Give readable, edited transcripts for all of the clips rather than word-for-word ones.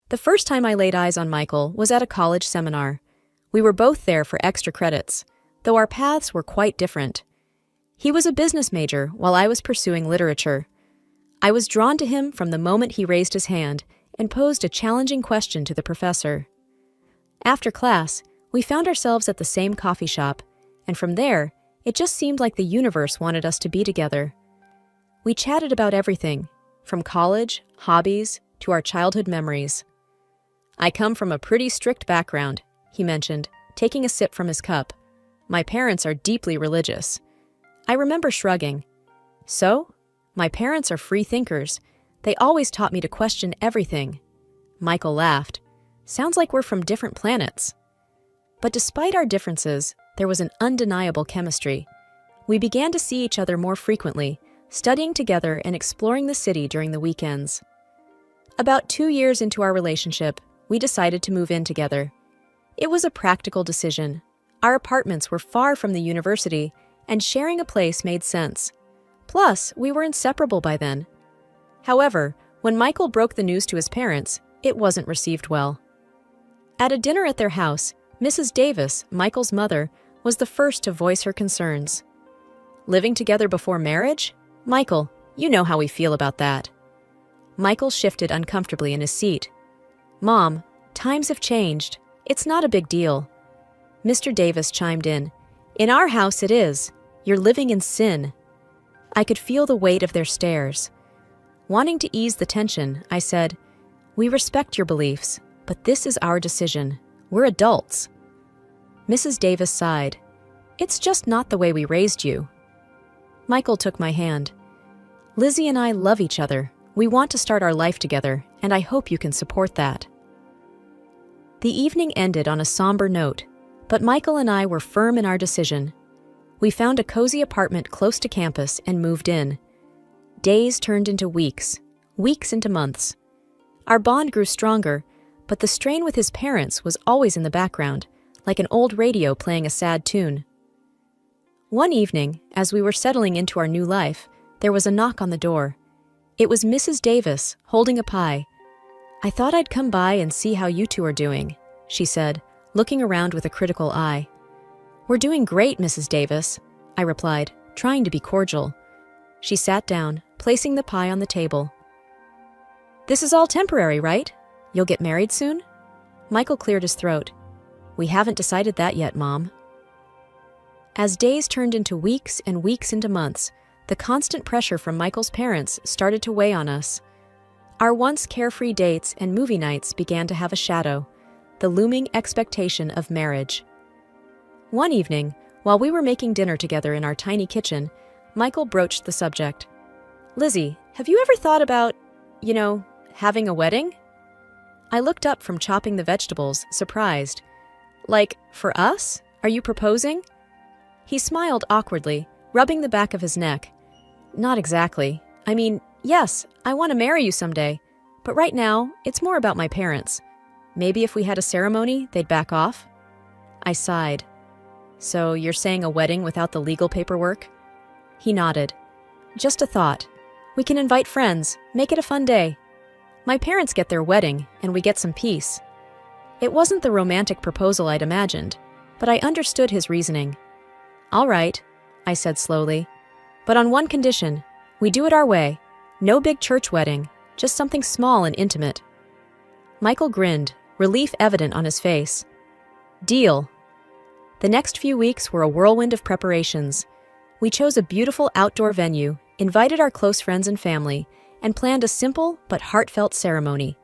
The first time I laid eyes on Michael was at a college seminar. We were both there for extra credits, though our paths were quite different. He was a business major while I was pursuing literature. I was drawn to him from the moment he raised his hand and posed a challenging question to the professor. After class, we found ourselves at the same coffee shop, and from there, it just seemed like the universe wanted us to be together. We chatted about everything, from college, hobbies, to our childhood memories. "I come from a pretty strict background," he mentioned, taking a sip from his cup. "My parents are deeply religious." I remember shrugging. "So? My parents are free thinkers. They always taught me to question everything." Michael laughed. "Sounds like we're from different planets." But despite our differences, there was an undeniable chemistry. We began to see each other more frequently, studying together and exploring the city during the weekends. About 2 years into our relationship, we decided to move in together. It was a practical decision. Our apartments were far from the university, and sharing a place made sense. Plus, we were inseparable by then. However, when Michael broke the news to his parents, it wasn't received well. At a dinner at their house, Mrs. Davis, Michael's mother, was the first to voice her concerns. "Living together before marriage? Michael, you know how we feel about that." Michael shifted uncomfortably in his seat. "Mom, times have changed. It's not a big deal." Mr. Davis chimed in. "In our house it is. You're living in sin." I could feel the weight of their stares. Wanting to ease the tension, I said, "We respect your beliefs, but this is our decision. We're adults." Mrs. Davis sighed. "It's just not the way we raised you." Michael took my hand. "Lizzie and I love each other. We want to start our life together, and I hope you can support that." The evening ended on a somber note, but Michael and I were firm in our decision. We found a cozy apartment close to campus and moved in. Days turned into weeks, weeks into months. Our bond grew stronger, but the strain with his parents was always in the background, like an old radio playing a sad tune. One evening, as we were settling into our new life, there was a knock on the door. It was Mrs. Davis, holding a pie. "I thought I'd come by and see how you two are doing," she said, looking around with a critical eye. "We're doing great, Mrs. Davis," I replied, trying to be cordial. She sat down, placing the pie on the table. "This is all temporary, right? You'll get married soon?" Michael cleared his throat. "We haven't decided that yet, Mom." As days turned into weeks and weeks into months, the constant pressure from Michael's parents started to weigh on us. Our once carefree dates and movie nights began to have a shadow, the looming expectation of marriage. One evening, while we were making dinner together in our tiny kitchen, Michael broached the subject. "Lizzie, have you ever thought about, having a wedding?" I looked up from chopping the vegetables, surprised. "Like, for us? Are you proposing?" He smiled awkwardly, rubbing the back of his neck. "Not exactly. I mean, yes, I want to marry you someday, but right now, it's more about my parents. Maybe if we had a ceremony, they'd back off." I sighed. "So you're saying a wedding without the legal paperwork?" He nodded. "Just a thought. We can invite friends, make it a fun day. My parents get their wedding, and we get some peace." It wasn't the romantic proposal I'd imagined, but I understood his reasoning. "All right," I said slowly. "But on one condition, we do it our way. No big church wedding, just something small and intimate." Michael grinned, relief evident on his face. "Deal." The next few weeks were a whirlwind of preparations. We chose a beautiful outdoor venue, invited our close friends and family, and planned a simple but heartfelt ceremony.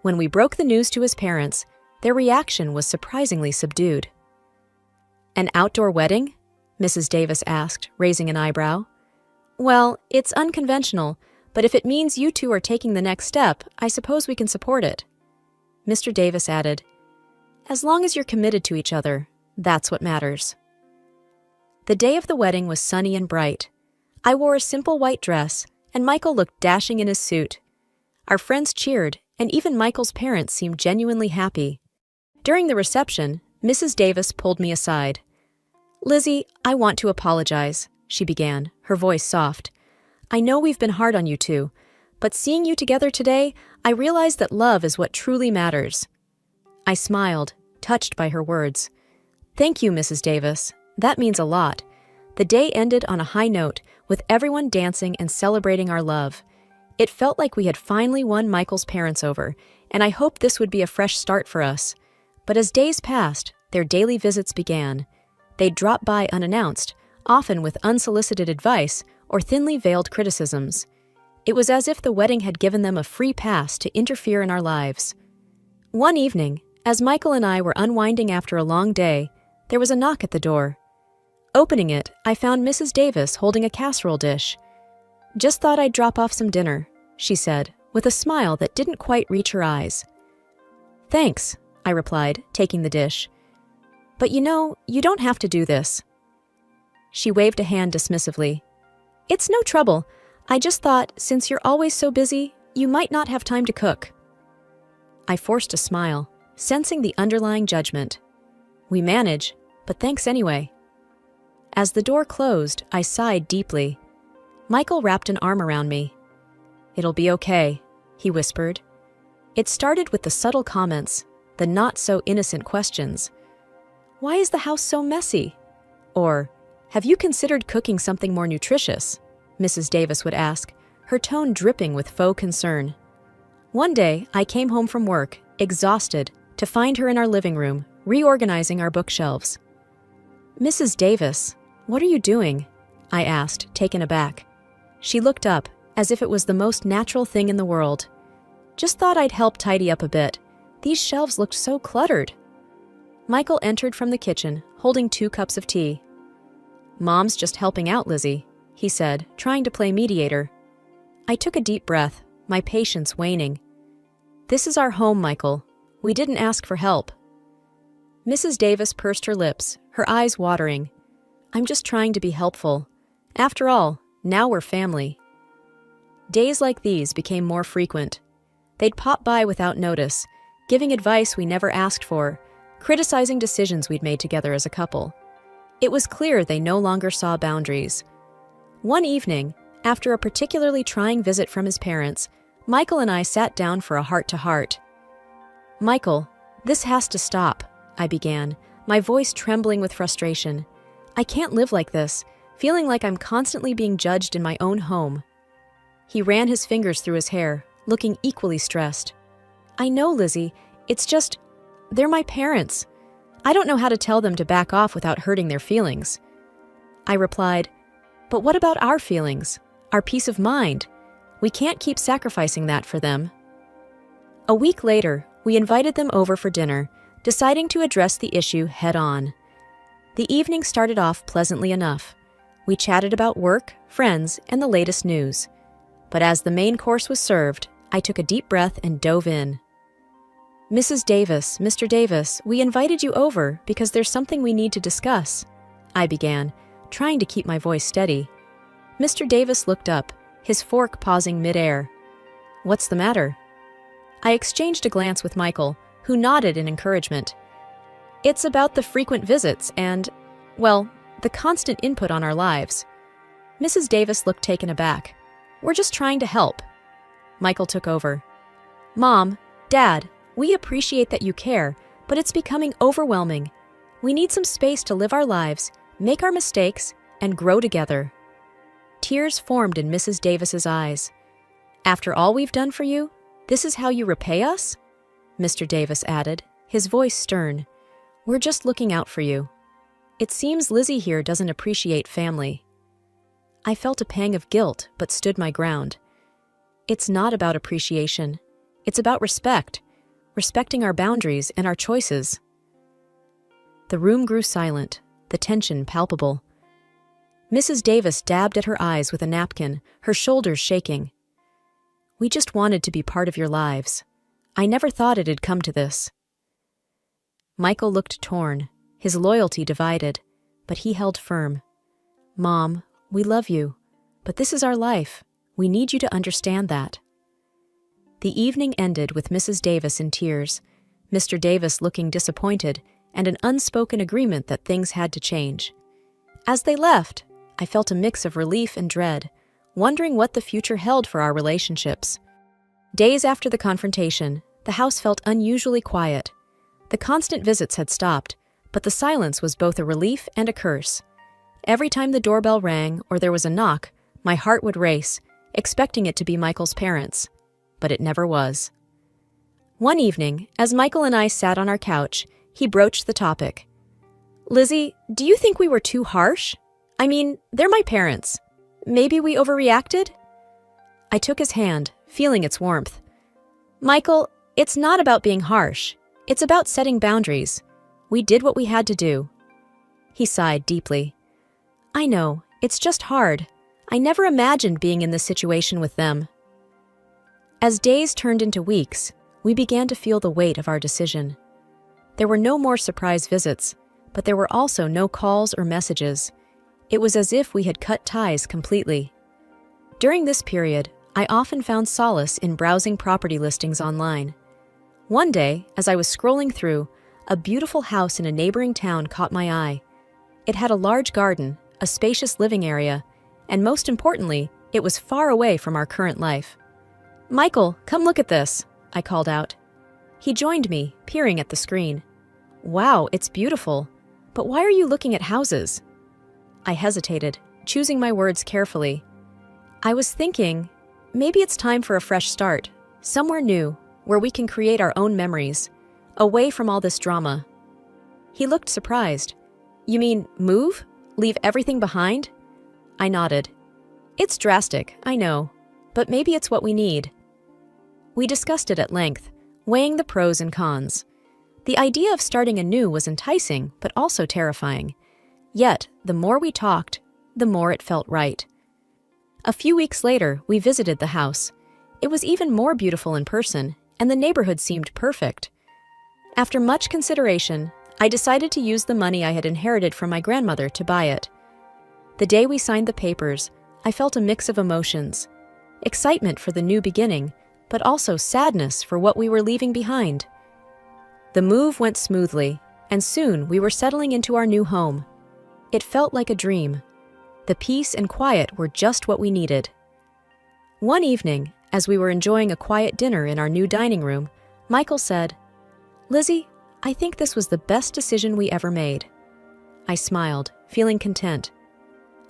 When we broke the news to his parents, their reaction was surprisingly subdued. "An outdoor wedding?" Mrs. Davis asked, raising an eyebrow. "Well, it's unconventional, but if it means you two are taking the next step, I suppose we can support it." Mr. Davis added, "As long as you're committed to each other, that's what matters." The day of the wedding was sunny and bright. I wore a simple white dress, and Michael looked dashing in his suit. Our friends cheered, and even Michael's parents seemed genuinely happy. During the reception, Mrs. Davis pulled me aside. "Lizzie, I want to apologize," she began, her voice soft. "I know we've been hard on you two, But seeing you together today, I realized that love is what truly matters." I smiled, touched by her words. "Thank you, Mrs. Davis. That means a lot." The day ended on a high note, with everyone dancing and celebrating our love. It felt like we had finally won Michael's parents over, and I hoped this would be a fresh start for us. But as days passed, their daily visits began. They'd drop by unannounced, often with unsolicited advice or thinly veiled criticisms. It was as if the wedding had given them a free pass to interfere in our lives. One evening, as Michael and I were unwinding after a long day, there was a knock at the door. Opening it, I found Mrs. Davis holding a casserole dish. "Just thought I'd drop off some dinner," she said, with a smile that didn't quite reach her eyes. "Thanks," I replied, taking the dish. "But you don't have to do this." She waved a hand dismissively. "It's no trouble. I just thought, since you're always so busy, you might not have time to cook." I forced a smile, sensing the underlying judgment. "We manage, but thanks anyway." As the door closed, I sighed deeply. Michael wrapped an arm around me. "It'll be okay," he whispered. It started with the subtle comments, the not-so-innocent questions. "Why is the house so messy?" Or, "Have you considered cooking something more nutritious?" Mrs. Davis would ask, her tone dripping with faux concern. One day, I came home from work, exhausted, to find her in our living room, reorganizing our bookshelves. "Mrs. Davis, what are you doing?" I asked, taken aback. She looked up, as if it was the most natural thing in the world. "Just thought I'd help tidy up a bit. These shelves looked so cluttered." Michael entered from the kitchen, holding 2 cups of tea. "Mom's just helping out, Lizzie," he said, trying to play mediator. I took a deep breath, my patience waning. "This is our home, Michael. We didn't ask for help." Mrs. Davis pursed her lips, her eyes watering. "I'm just trying to be helpful. After all, now we're family." Days like these became more frequent. They'd pop by without notice, giving advice we never asked for, criticizing decisions we'd made together as a couple. It was clear they no longer saw boundaries. One evening, after a particularly trying visit from his parents, Michael and I sat down for a heart-to-heart. "Michael, this has to stop," I began, my voice trembling with frustration. "I can't live like this, feeling like I'm constantly being judged in my own home." He ran his fingers through his hair, looking equally stressed. "I know, Lizzie, it's just, they're my parents. I don't know how to tell them to back off without hurting their feelings." I replied, "But what about our feelings, our peace of mind? We can't keep sacrificing that for them." A week later, we invited them over for dinner, deciding to address the issue head-on. The evening started off pleasantly enough. We chatted about work, friends, and the latest news. But as the main course was served, I took a deep breath and dove in. "Mrs. Davis, Mr. Davis, we invited you over because there's something we need to discuss," I began, trying to keep my voice steady. Mr. Davis looked up, his fork pausing mid-air. "What's the matter?" I exchanged a glance with Michael, who nodded in encouragement. "It's about the frequent visits and, well, the constant input on our lives." Mrs. Davis looked taken aback. "We're just trying to help." Michael took over. "Mom, Dad, we appreciate that you care, but it's becoming overwhelming. We need some space to live our lives, make our mistakes, and grow together." Tears formed in Mrs. Davis's eyes. "After all we've done for you, this is how you repay us?" Mr. Davis added, his voice stern. "We're just looking out for you. It seems Lizzie here doesn't appreciate family." I felt a pang of guilt, but stood my ground. It's not about appreciation. It's about respect, respecting our boundaries and our choices. The room grew silent, the tension palpable. Mrs. Davis dabbed at her eyes with a napkin, her shoulders shaking. "We just wanted to be part of your lives. I never thought it'd come to this." Michael looked torn, his loyalty divided, but he held firm. "Mom, we love you, but this is our life. We need you to understand that." The evening ended with Mrs. Davis in tears, Mr. Davis looking disappointed, and an unspoken agreement that things had to change. As they left, I felt a mix of relief and dread, wondering what the future held for our relationships. Days after the confrontation, the house felt unusually quiet. The constant visits had stopped, but the silence was both a relief and a curse. Every time the doorbell rang or there was a knock, my heart would race, expecting it to be Michael's parents. But it never was. One evening, as Michael and I sat on our couch, he broached the topic. "Lizzie, do you think we were too harsh? I mean, they're my parents. Maybe we overreacted?" I took his hand, feeling its warmth. "Michael, it's not about being harsh. It's about setting boundaries. We did what we had to do." He sighed deeply. "I know, it's just hard. I never imagined being in this situation with them." As days turned into weeks, we began to feel the weight of our decision. There were no more surprise visits, but there were also no calls or messages. It was as if we had cut ties completely. During this period, I often found solace in browsing property listings online. One day, as I was scrolling through, a beautiful house in a neighboring town caught my eye. It had a large garden, a spacious living area, and most importantly, it was far away from our current life. "Michael, come look at this," I called out. He joined me, peering at the screen. "Wow, it's beautiful. But why are you looking at houses?" I hesitated, choosing my words carefully. I was thinking, maybe it's time for a fresh start, somewhere new, where we can create our own memories, away from all this drama. He looked surprised. "You mean move? Leave everything behind?" I nodded. "It's drastic, I know, but maybe it's what we need." We discussed it at length, weighing the pros and cons. The idea of starting anew was enticing, but also terrifying. Yet, the more we talked, the more it felt right. A few weeks later, we visited the house. It was even more beautiful in person, and the neighborhood seemed perfect. After much consideration, I decided to use the money I had inherited from my grandmother to buy it. The day we signed the papers, I felt a mix of emotions. Excitement for the new beginning, but also sadness for what we were leaving behind. The move went smoothly, and soon we were settling into our new home. It felt like a dream. The peace and quiet were just what we needed. One evening, as we were enjoying a quiet dinner in our new dining room, Michael said, "Lizzie, I think this was the best decision we ever made." I smiled, feeling content.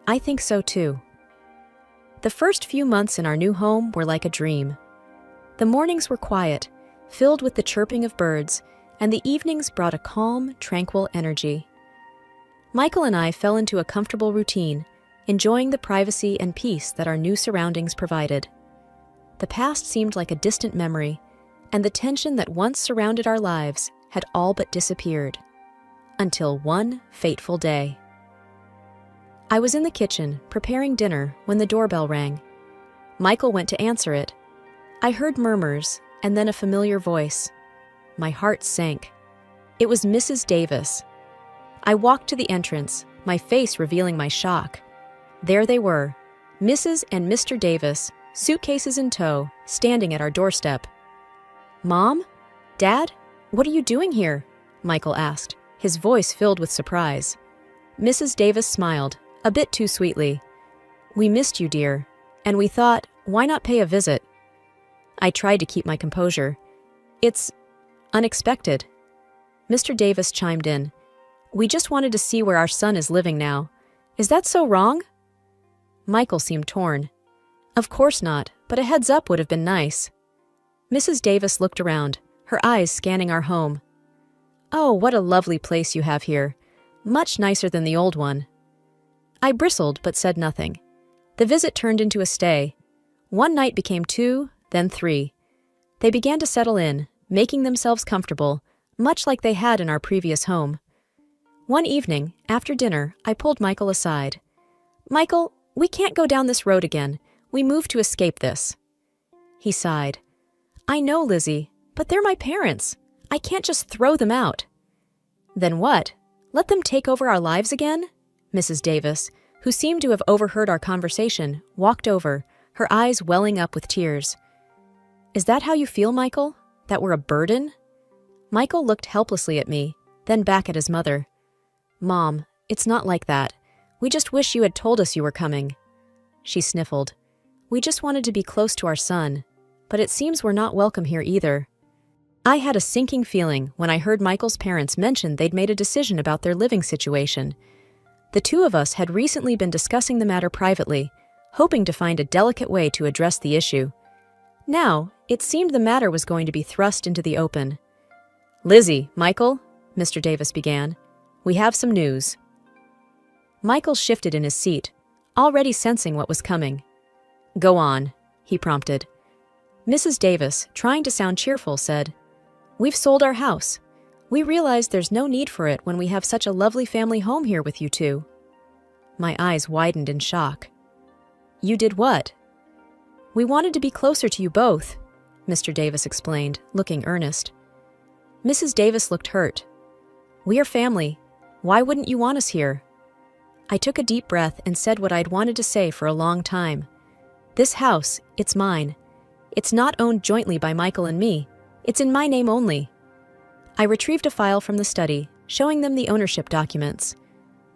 I think so too. The first few months in our new home were like a dream. The mornings were quiet, filled with the chirping of birds, and the evenings brought a calm, tranquil energy. Michael and I fell into a comfortable routine, enjoying the privacy and peace that our new surroundings provided. The past seemed like a distant memory, and the tension that once surrounded our lives had all but disappeared. Until one fateful day. I was in the kitchen, preparing dinner, when the doorbell rang. Michael went to answer it. I heard murmurs, and then a familiar voice. My heart sank. It was Mrs. Davis. I walked to the entrance, my face revealing my shock. There they were, Mrs. and Mr. Davis, suitcases in tow, standing at our doorstep. "Mom? Dad? What are you doing here?" Michael asked, his voice filled with surprise. Mrs. Davis smiled, a bit too sweetly. "We missed you, dear, and we thought, why not pay a visit?" I tried to keep my composure. "It's unexpected." Mr. Davis chimed in. "We just wanted to see where our son is living now. Is that so wrong?" Michael seemed torn. "Of course not, but a heads up would have been nice." Mrs. Davis looked around, her eyes scanning our home. "Oh, what a lovely place you have here. Much nicer than the old one." I bristled but said nothing. The visit turned into a stay. One night became 2, then 3. They began to settle in, making themselves comfortable, much like they had in our previous home. One evening, after dinner, I pulled Michael aside. "Michael, we can't go down this road again. We moved to escape this." He sighed. "I know, Lizzie, but they're my parents. I can't just throw them out." "Then what? Let them take over our lives again?" Mrs. Davis, who seemed to have overheard our conversation, walked over, her eyes welling up with tears. "Is that how you feel, Michael? That we're a burden?" Michael looked helplessly at me, then back at his mother. "Mom, it's not like that. We just wish you had told us you were coming." She sniffled. We just wanted to be close to our son, but it seems we're not welcome here either. I had a sinking feeling when I heard Michael's parents mention they'd made a decision about their living situation. The two of us had recently been discussing the matter privately, hoping to find a delicate way to address the issue. Now, it seemed the matter was going to be thrust into the open. "Lizzie, Michael," Mr. Davis began, "we have some news." Michael shifted in his seat, already sensing what was coming. "Go on," he prompted. Mrs. Davis, trying to sound cheerful, said, "We've sold our house. We realized there's no need for it when we have such a lovely family home here with you two." My eyes widened in shock. "You did what?" "We wanted to be closer to you both," Mr. Davis explained, looking earnest. Mrs. Davis looked hurt. "We are family. Why wouldn't you want us here?" I took a deep breath and said what I'd wanted to say for a long time. "This house, it's mine. It's not owned jointly by Michael and me. It's in my name only." I retrieved a file from the study, showing them the ownership documents.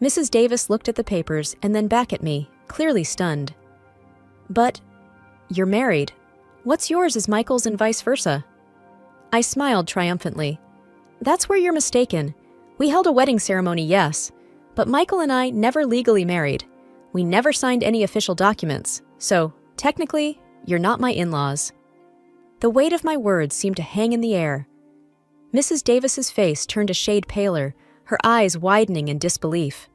Mrs. Davis looked at the papers and then back at me, clearly stunned. "But you're married. What's yours is Michael's and vice versa." I smiled triumphantly. "That's where you're mistaken. We held a wedding ceremony, yes, but Michael and I never legally married. We never signed any official documents, so, technically, you're not my in-laws." The weight of my words seemed to hang in the air. Mrs. Davis's face turned a shade paler, her eyes widening in disbelief.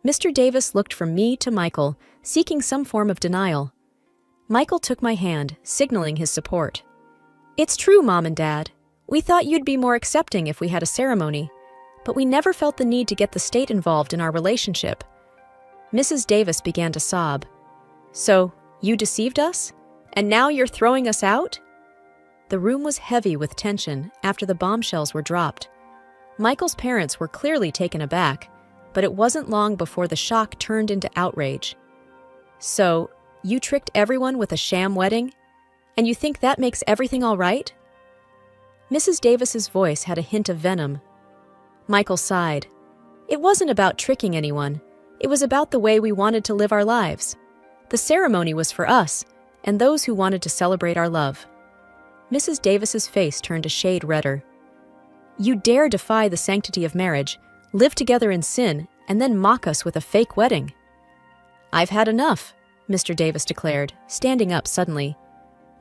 Mr. Davis looked from me to Michael, seeking some form of denial. Michael took my hand, signaling his support. "It's true, Mom and Dad. We thought you'd be more accepting if we had a ceremony, but we never felt the need to get the state involved in our relationship." Mrs. Davis began to sob. "So, you deceived us? And now you're throwing us out?" The room was heavy with tension after the bombshells were dropped. Michael's parents were clearly taken aback, but it wasn't long before the shock turned into outrage. "So, you tricked everyone with a sham wedding? And you think that makes everything all right?" Mrs. Davis's voice had a hint of venom. Michael sighed. "It wasn't about tricking anyone. It was about the way we wanted to live our lives. The ceremony was for us, and those who wanted to celebrate our love." Mrs. Davis's face turned a shade redder. "You dare defy the sanctity of marriage, live together in sin, and then mock us with a fake wedding." "I've had enough," Mr. Davis declared, standing up suddenly.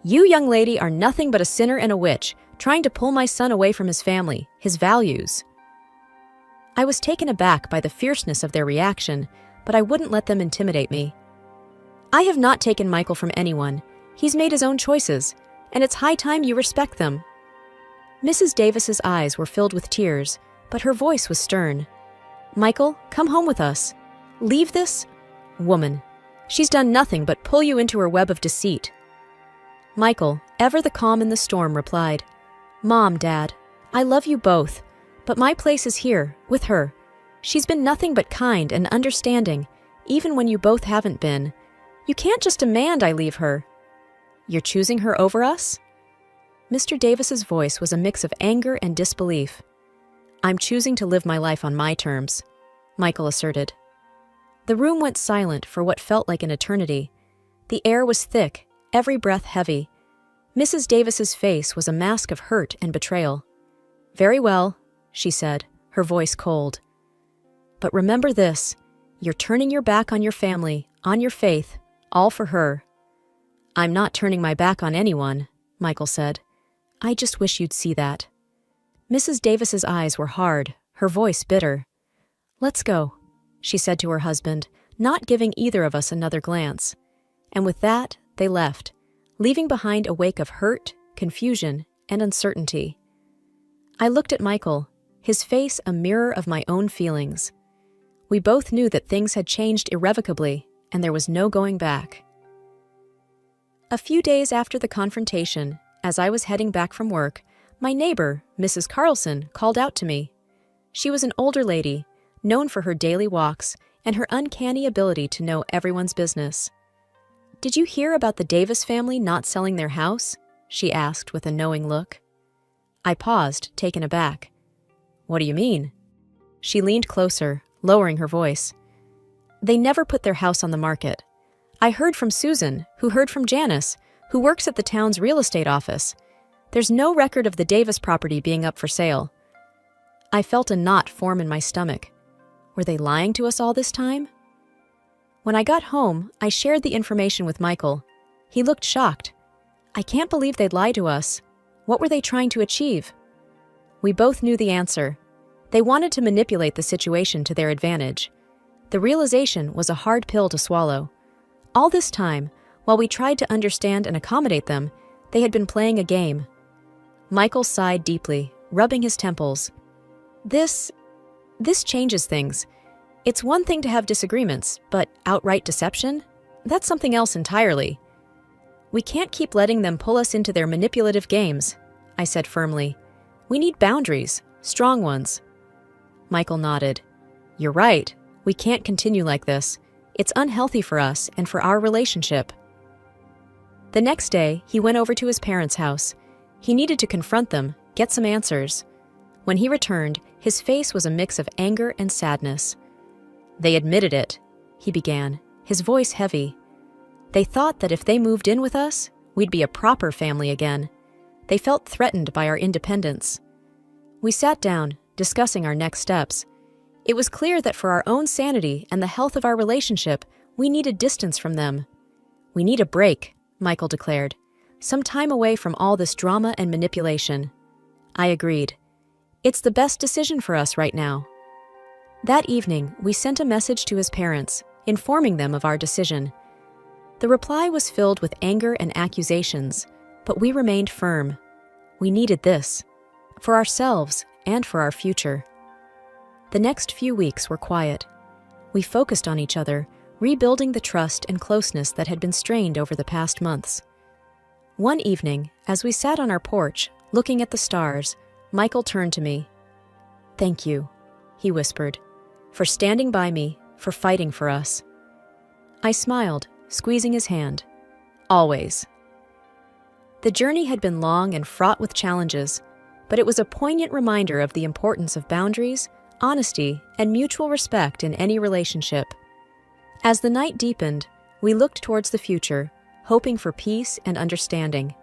"You, young lady, are nothing but a sinner and a witch, trying to pull my son away from his family, his values." I was taken aback by the fierceness of their reaction, but I wouldn't let them intimidate me. "I have not taken Michael from anyone. He's made his own choices, and it's high time you respect them." Mrs. Davis's eyes were filled with tears, but her voice was stern. "Michael, come home with us. Leave this woman. She's done nothing but pull you into her web of deceit." Michael, ever the calm in the storm, replied, "Mom, Dad, I love you both, but my place is here, with her. She's been nothing but kind and understanding, even when you both haven't been. You can't just demand I leave her." "You're choosing her over us?" Mr. Davis's voice was a mix of anger and disbelief. "I'm choosing to live my life on my terms," Michael asserted. The room went silent for what felt like an eternity. The air was thick, every breath heavy. Mrs. Davis's face was a mask of hurt and betrayal. "Very well," she said, her voice cold. "But remember this, you're turning your back on your family, on your faith, all for her." "I'm not turning my back on anyone," Michael said. "I just wish you'd see that." Mrs. Davis's eyes were hard, her voice bitter. "Let's go," she said to her husband, not giving either of us another glance. And with that, they left, leaving behind a wake of hurt, confusion, and uncertainty. I looked at Michael, his face a mirror of my own feelings. We both knew that things had changed irrevocably, and there was no going back. A few days after the confrontation, as I was heading back from work, my neighbor, Mrs. Carlson, called out to me. She was an older lady, known for her daily walks and her uncanny ability to know everyone's business. "Did you hear about the Davis family not selling their house?" she asked with a knowing look. I paused, taken aback. "What do you mean?" She leaned closer, lowering her voice. "They never put their house on the market. I heard from Susan, who heard from Janice, who works at the town's real estate office. There's no record of the Davis property being up for sale. I felt a knot form in my stomach. Were they lying to us all this time? When I got home, I shared the information with Michael. He looked shocked. I can't believe they'd lie to us. What were they trying to achieve? We both knew the answer. They wanted to manipulate the situation to their advantage. The realization was a hard pill to swallow. All this time, while we tried to understand and accommodate them, they had been playing a game. Michael sighed deeply, rubbing his temples. This changes things. It's one thing to have disagreements, but outright deception? That's something else entirely. We can't keep letting them pull us into their manipulative games, I said firmly. We need boundaries, strong ones. Michael nodded. You're right. We can't continue like this. It's unhealthy for us and for our relationship. The next day, he went over to his parents' house. He needed to confront them, get some answers. When he returned, his face was a mix of anger and sadness. They admitted it, he began, his voice heavy. They thought that if they moved in with us, we'd be a proper family again. They felt threatened by our independence. We sat down, discussing our next steps. It was clear that for our own sanity and the health of our relationship, we needed distance from them. We need a break, Michael declared. Some time away from all this drama and manipulation. I agreed. It's the best decision for us right now. That evening, we sent a message to his parents, informing them of our decision. The reply was filled with anger and accusations, but we remained firm. We needed this, for ourselves and for our future. The next few weeks were quiet. We focused on each other, rebuilding the trust and closeness that had been strained over the past months. One evening, as we sat on our porch, looking at the stars, Michael turned to me. "Thank you," he whispered, "for standing by me, for fighting for us." I smiled, squeezing his hand. Always. The journey had been long and fraught with challenges, but it was a poignant reminder of the importance of boundaries, honesty, and mutual respect in any relationship. As the night deepened, we looked towards the future, hoping for peace and understanding.